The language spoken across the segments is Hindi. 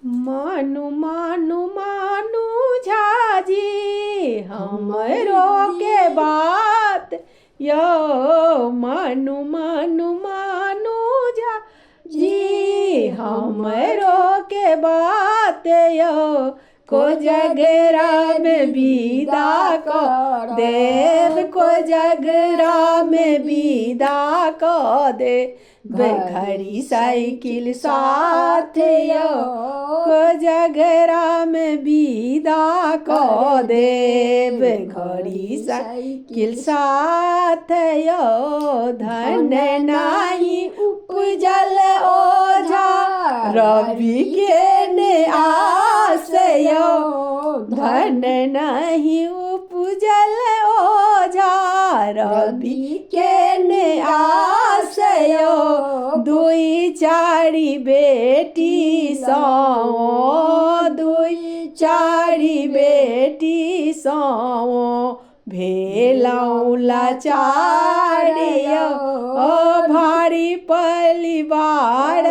मानु मानु मानु झाजी हमरो के बात यो मानु मानु मानु झाजी हमरो के बात यो को जगरा में विदा को देव को जगरा में विदा को दे घड़ी साइकिल साथ यो को जगरा में विदा को देव घड़ी साइकिल साथ यो धन नाही उपजल ओझा रवि के ने आस यो धन नहीं उपजल ओझा रवि के ने आस यो दुई चारी बेटी सो दुई चारी बेटी सो भेलौला चारियो ओ भारी परिवार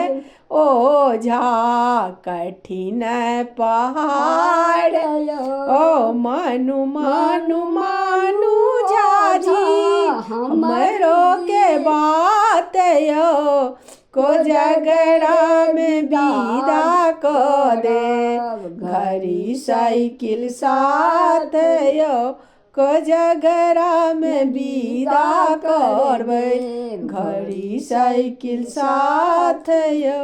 ओझा कठिन पहाड़ ओ मनु मनु मनु झाजी हमरो के बात यो को जगरा में विदा को दे घड़ी साइकिल साथ यो को जगरा में विदा करबै घड़ी साइकिल साथ यो।